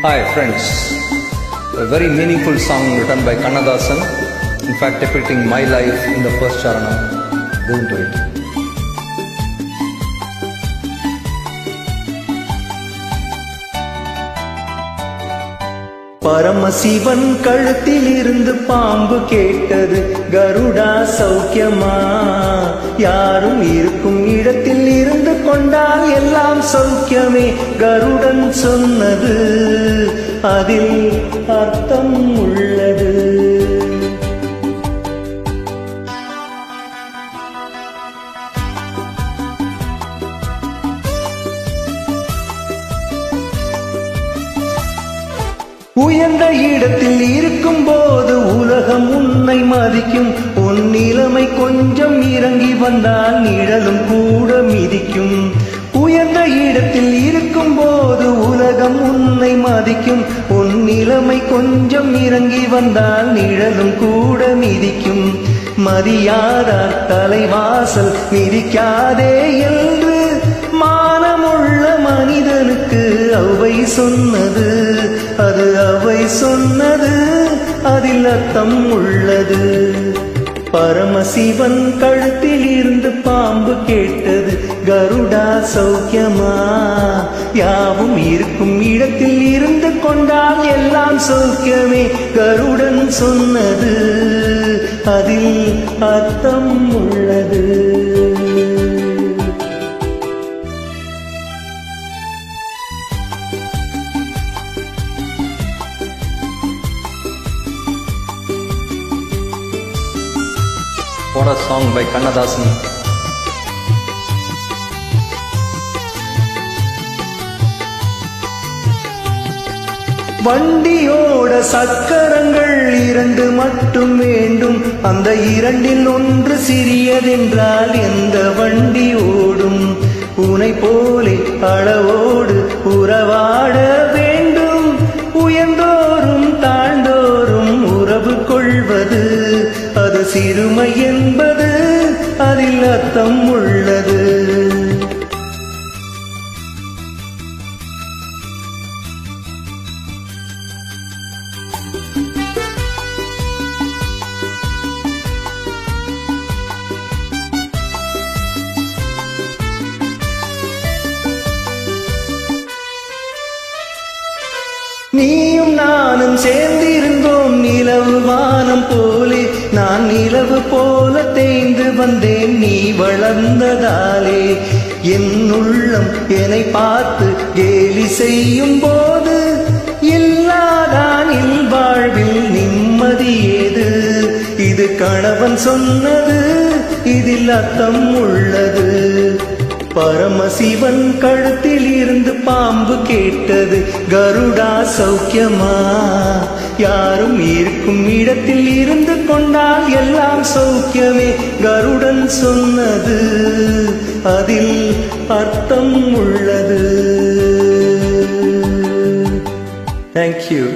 Hi friends, a very meaningful song written by Kannadasan, in fact depicting my life in the first charanam. Listen to it. Paramasivan கழுத்தில் இருந்து பாம்பு கேட்டது, கருடா சௌக்கியமா? யாரும் இருக்கும் இடத்தில் இருந்து கொண்டால் எல்லாம் சௌக்கியமே. கருடன் சொன்னது அதில் அர்த்தம் உள்ளது. உயர்ந்த இடத்தில் இருக்கும் போது உலகம் உன்னை மதிக்கும். உன் நிலைமை கொஞ்சம் இறங்கி வந்தால் நிழலும் கூட மிதிக்கும். உயர்ந்த இடத்தில் இருக்கும் போது உலகம் உன்னை மதிக்கும். உன் நிலைமை கொஞ்சம் இறங்கி வந்தால் நிழலும் கூட மிதிக்கும். மதியாதார் தலைவாசல் மிதிக்காதே என்று மானமுள்ள மனிதனுக்கு அவை சொன்னது. அது அவை சொன்னது, அதில் அர்த்தம் உள்ளது. பரமசிவன் கழுத்தில் இருந்து பாம்பு கேட்டது, கருடா சௌக்கியமா? யாவும் இருக்கும் இடத்தில் இருந்து கொண்டால் எல்லாம் சௌக்கியமே. கருடன் சொன்னது அதில் அர்த்தம் உள்ளது. What a song by Kannadasan. வண்டியோட சக்கரங்கள் இரண்டு மட்டும் வேண்டும். அந்த இரண்டில் ஒன்று சிறியதென்றால் எந்த வண்டி ஓடும்? உனை போலே அளவோடு உறவாட வேண்டும். உயர்ந்தோறும் தாழ்ந்தோறும் உறவு கொள்வது அது சிறுமை என்பது, அதில் அர்த்தம் உள்ளது. நீயும் நானும் சேர்ந்திருந்தோம் நிலவு வானம் போலே. நான் நிலவு போல தேய்ந்து வந்தேன் நீ வளர்ந்ததாலே. என் உள்ளம் என்னை பார்த்து கேலி செய்யும் போது இல்லாதான் வாழ்வில் நிம்மதி ஏது? இது கணவன் சொன்னது, இதில் அர்த்தம் உள்ளது. பரமசிவன் கழுத்தில் இருந்து பாம்பு கேட்டது, கருடா சௌக்கியமா? யாரும் இருக்கும் இடத்தில் இருந்து கொண்டால் எல்லாம் சௌக்கியமே. கருடன் சொன்னது அதில் அர்த்தம் உள்ளது. Thank you.